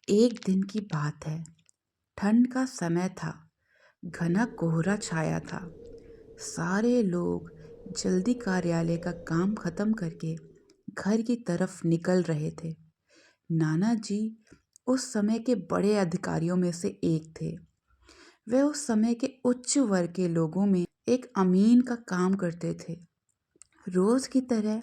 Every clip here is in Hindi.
एक दिन की बात है। ठंड का समय था। घना कोहरा छाया था। सारे लोग जल्दी कार्यालय का काम खत्म करके घर की तरफ निकल रहे थे। नाना जी उस समय के बड़े अधिकारियों में से एक थे। वे उस समय के उच्च वर्ग के लोगों में एक अमीन का काम करते थे। रोज की तरह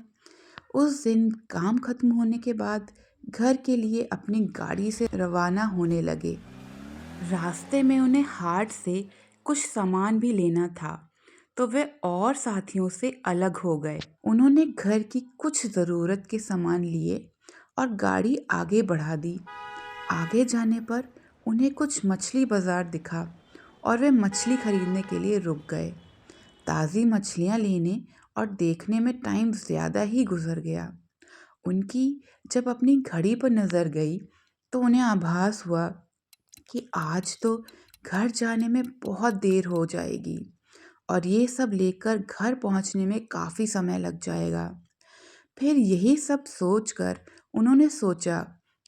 उस दिन काम खत्म होने के बाद घर के लिए अपनी गाड़ी से रवाना होने लगे। रास्ते में उन्हें हाट से कुछ सामान भी लेना था, तो वे और साथियों से अलग हो गए। उन्होंने घर की कुछ ज़रूरत के सामान लिए और गाड़ी आगे बढ़ा दी। आगे जाने पर उन्हें कुछ मछली बाजार दिखा और वे मछली खरीदने के लिए रुक गए। ताज़ी मछलियाँ लेने और देखने में टाइम ज़्यादा ही गुजर गया। उनकी जब अपनी घड़ी पर नज़र गई तो उन्हें आभास हुआ कि आज तो घर जाने में बहुत देर हो जाएगी और ये सब लेकर घर पहुंचने में काफ़ी समय लग जाएगा। फिर यही सब सोचकर उन्होंने सोचा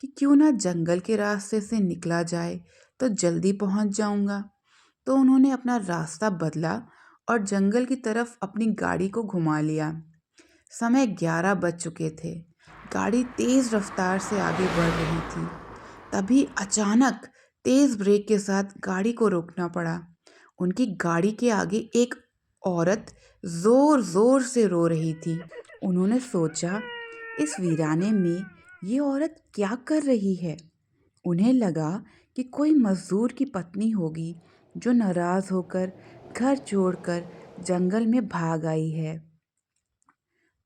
कि क्यों ना जंगल के रास्ते से निकला जाए, तो जल्दी पहुंच जाऊंगा। तो उन्होंने अपना रास्ता बदला और जंगल की तरफ अपनी गाड़ी को घुमा लिया। समय 11 बज चुके थे। गाड़ी तेज रफ्तार से आगे बढ़ रही थी। तभी अचानक तेज ब्रेक के साथ गाड़ी को रोकना पड़ा। उनकी गाड़ी के आगे एक औरत जोर जोर से रो रही थी। उन्होंने सोचा, इस वीराने में ये औरत क्या कर रही है। उन्हें लगा कि कोई मजदूर की पत्नी होगी जो नाराज होकर घर छोड़कर जंगल में भाग आई है।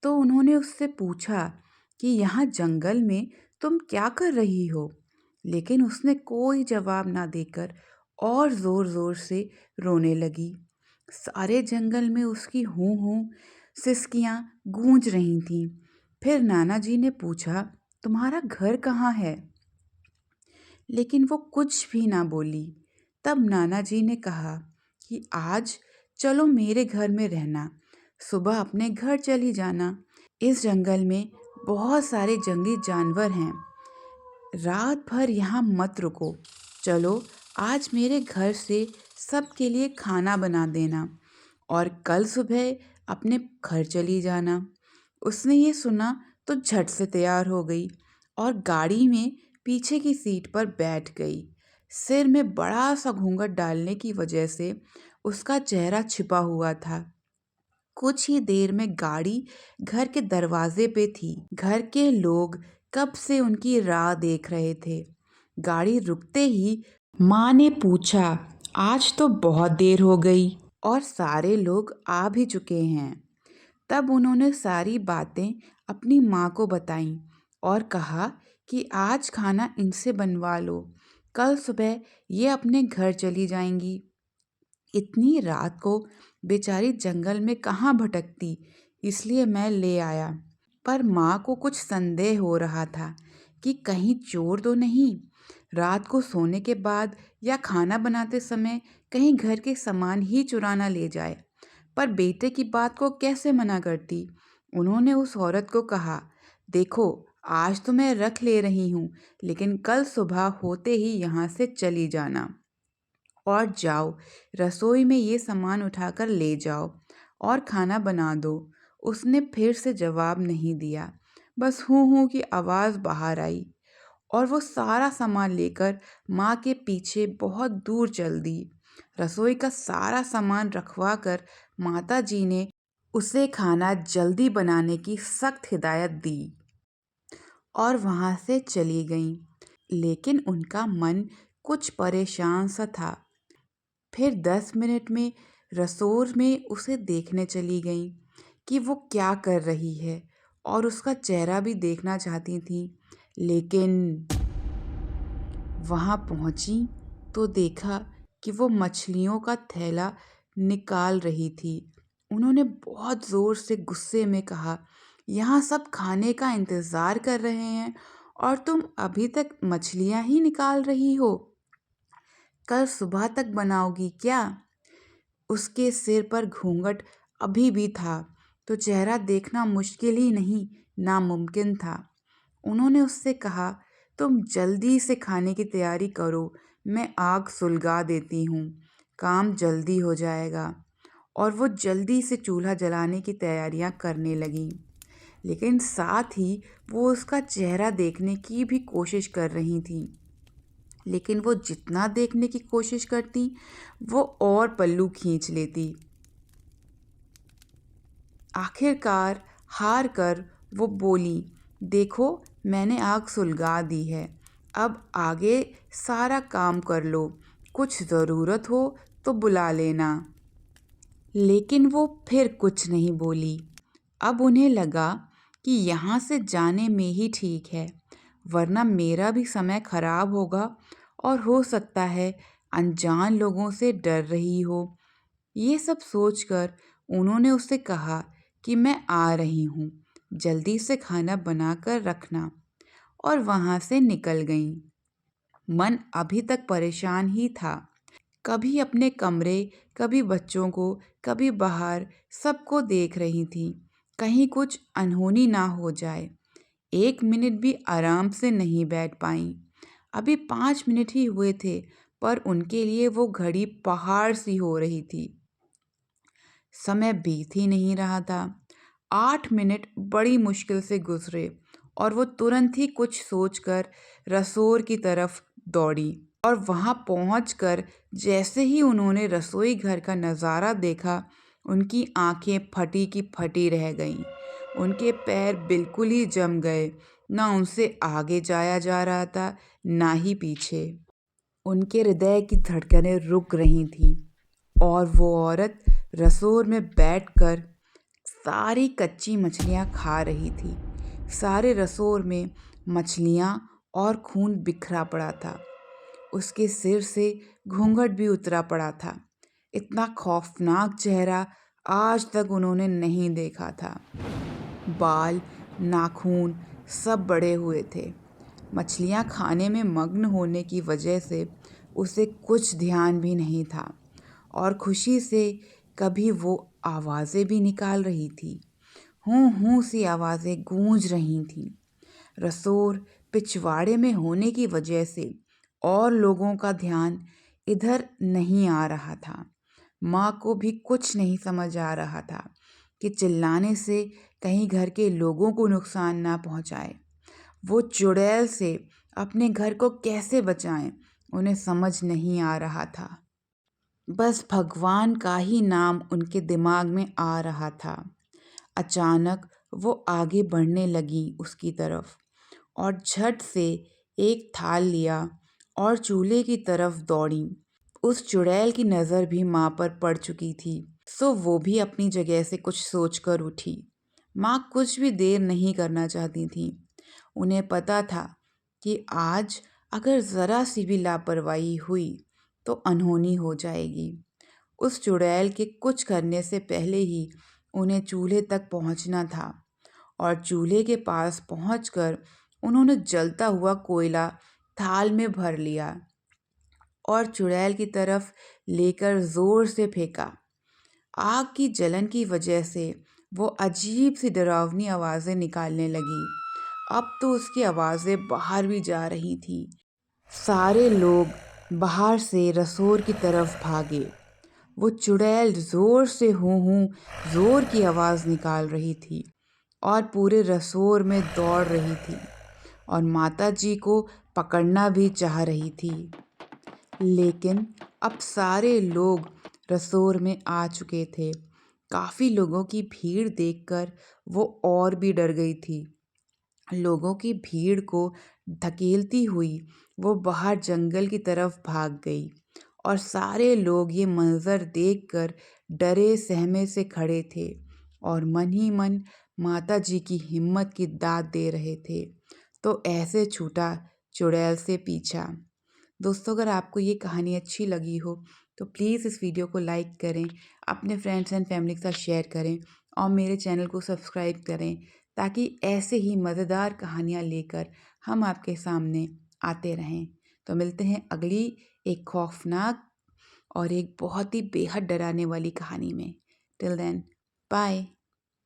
तो उन्होंने उससे पूछा कि यहाँ जंगल में तुम क्या कर रही हो। लेकिन उसने कोई जवाब ना देकर और जोर जोर से रोने लगी। सारे जंगल में उसकी हूँ हूँ सिसकियाँ गूंज रही थीं। फिर नाना जी ने पूछा, तुम्हारा घर कहाँ है। लेकिन वो कुछ भी ना बोली। तब नाना जी ने कहा कि आज चलो मेरे घर में रहना, सुबह अपने घर चली जाना। इस जंगल में बहुत सारे जंगली जानवर हैं। रात भर यहाँ मत रुको। चलो आज मेरे घर से सबके लिए खाना बना देना और कल सुबह अपने घर चली जाना। उसने ये सुना तो झट से तैयार हो गई और गाड़ी में पीछे की सीट पर बैठ गई। सिर में बड़ा सा घूंघट डालने की वजह से उसका चेहरा छिपा हुआ था। कुछ ही देर में गाड़ी घर के दरवाजे पे थी। घर के लोग कब से उनकी राह देख रहे थे। गाड़ी रुकते ही माँ ने पूछा, आज तो बहुत देर हो गई और सारे लोग आ भी चुके हैं। तब उन्होंने सारी बातें अपनी माँ को बताईं और कहा कि आज खाना इनसे बनवा लो, कल सुबह ये अपने घर चली जाएंगी। इतनी रात को बेचारी जंगल में कहाँ भटकती, इसलिए मैं ले आया। पर माँ को कुछ संदेह हो रहा था कि कहीं चोर तो नहीं, रात को सोने के बाद या खाना बनाते समय कहीं घर के सामान ही चुरा ना ले जाए। पर बेटे की बात को कैसे मना करती। उन्होंने उस औरत को कहा, देखो आज तो मैं रख ले रही हूँ, लेकिन कल सुबह होते ही यहाँ से चली जाना और जाओ रसोई में ये सामान उठाकर ले जाओ और खाना बना दो। उसने फिर से जवाब नहीं दिया, बस हूँ हूँ की आवाज़ बाहर आई और वो सारा सामान लेकर माँ के पीछे बहुत दूर चल दी। रसोई का सारा सामान रखवा कर माता जी ने उसे खाना जल्दी बनाने की सख्त हिदायत दी और वहाँ से चली गईं। लेकिन उनका मन कुछ परेशान सा था। फिर 10 मिनट में रसोई में उसे देखने चली गईं कि वो क्या कर रही है और उसका चेहरा भी देखना चाहती थी। लेकिन वहाँ पहुँची तो देखा कि वो मछलियों का थैला निकाल रही थी। उन्होंने बहुत ज़ोर से गुस्से में कहा, यहाँ सब खाने का इंतज़ार कर रहे हैं और तुम अभी तक मछलियाँ ही निकाल रही हो। कल सुबह तक बनाओगी क्या। उसके सिर पर घूंघट अभी भी था, तो चेहरा देखना मुश्किल ही नहीं नामुमकिन था। उन्होंने उससे कहा, तुम जल्दी से खाने की तैयारी करो, मैं आग सुलगा देती हूँ, काम जल्दी हो जाएगा। और वो जल्दी से चूल्हा जलाने की तैयारियां करने लगी, लेकिन साथ ही वो उसका चेहरा देखने की भी कोशिश कर रही थी। लेकिन वो जितना देखने की कोशिश करती, वो और पल्लू खींच लेती। आखिरकार हार कर वो बोली, देखो मैंने आग सुलगा दी है, अब आगे सारा काम कर लो, कुछ ज़रूरत हो तो बुला लेना। लेकिन वो फिर कुछ नहीं बोली। अब उन्हें लगा कि यहाँ से जाने में ही ठीक है, वरना मेरा भी समय खराब होगा और हो सकता है अनजान लोगों से डर रही हो। ये सब सोचकर उन्होंने उससे कहा कि मैं आ रही हूँ, जल्दी से खाना बनाकर रखना, और वहाँ से निकल गईं। मन अभी तक परेशान ही था, कभी अपने कमरे, कभी बच्चों को, कभी बाहर, सबको देख रही थी, कहीं कुछ अनहोनी ना हो जाए। 1 मिनट भी आराम से नहीं बैठ पाई। अभी 5 मिनट ही हुए थे, पर उनके लिए वो घड़ी पहाड़ सी हो रही थी। समय बीत ही नहीं रहा था। 8 मिनट बड़ी मुश्किल से गुजरे और वो तुरंत ही कुछ सोचकर रसोई की तरफ दौड़ी। और वहाँ पहुँचकर जैसे ही उन्होंने रसोई घर का नज़ारा देखा, उनकी आंखें फटी की फटी रह गईं। उनके पैर बिल्कुल ही जम गए, ना उनसे आगे जाया जा रहा था, ना ही पीछे। उनके हृदय की धड़कनें रुक रही थीं और वो औरत रसोई में बैठकर सारी कच्ची मछलियाँ खा रही थी। सारे रसोई में मछलियाँ और खून बिखरा पड़ा था। उसके सिर से घूंघट भी उतरा पड़ा था। इतना खौफनाक चेहरा आज तक उन्होंने नहीं देखा था। बाल, नाखून सब बड़े हुए थे। मछलियाँ खाने में मग्न होने की वजह से उसे कुछ ध्यान भी नहीं था और खुशी से कभी वो आवाज़ें भी निकाल रही थी। हूँ हूँ सी आवाज़ें गूंज रही थीं। रसोई पिछवाड़े में होने की वजह से और लोगों का ध्यान इधर नहीं आ रहा था। माँ को भी कुछ नहीं समझ आ रहा था कि चिल्लाने से कहीं घर के लोगों को नुकसान ना पहुँचाए। वो चुड़ैल से अपने घर को कैसे बचाएं, उन्हें समझ नहीं आ रहा था। बस भगवान का ही नाम उनके दिमाग में आ रहा था। अचानक वो आगे बढ़ने लगी उसकी तरफ और झट से एक थाल लिया और चूल्हे की तरफ दौड़ी। उस चुड़ैल की नज़र भी माँ पर पड़ चुकी थी, सो वो भी अपनी जगह से कुछ सोचकर उठी। माँ कुछ भी देर नहीं करना चाहती थी। उन्हें पता था कि आज अगर ज़रा सी भी लापरवाही हुई तो अनहोनी हो जाएगी। उस चुड़ैल के कुछ करने से पहले ही उन्हें चूल्हे तक पहुंचना था और चूल्हे के पास पहुंचकर उन्होंने जलता हुआ कोयला थाल में भर लिया और चुड़ैल की तरफ लेकर जोर से फेंका। आग की जलन की वजह से वो अजीब सी डरावनी आवाज़ें निकालने लगी। अब तो उसकी आवाज़ें बाहर भी जा रही थी। सारे लोग बाहर से रसोई की तरफ भागे। वो चुड़ैल जोर से हूँ हूँ जोर की आवाज़ निकाल रही थी और पूरे रसोई में दौड़ रही थी और माता जी को पकड़ना भी चाह रही थी। लेकिन अब सारे लोग रसोई में आ चुके थे। काफ़ी लोगों की भीड़ देखकर वो और भी डर गई थी। लोगों की भीड़ को धकेलती हुई वो बाहर जंगल की तरफ भाग गई और सारे लोग ये मंजर देखकर डरे सहमे से खड़े थे और मन ही मन माता जी की हिम्मत की दाद दे रहे थे। तो ऐसे छूटा चुड़ैल से पीछा। दोस्तों, अगर आपको ये कहानी अच्छी लगी हो तो प्लीज़ इस वीडियो को लाइक करें, अपने फ्रेंड्स एंड फैमिली के साथ शेयर करें और मेरे चैनल को सब्सक्राइब करें, ताकि ऐसे ही मज़ेदार कहानियाँ लेकर हम आपके सामने आते रहें। तो मिलते हैं अगली एक खौफनाक और एक बहुत ही बेहद डराने वाली कहानी में। Till then, bye.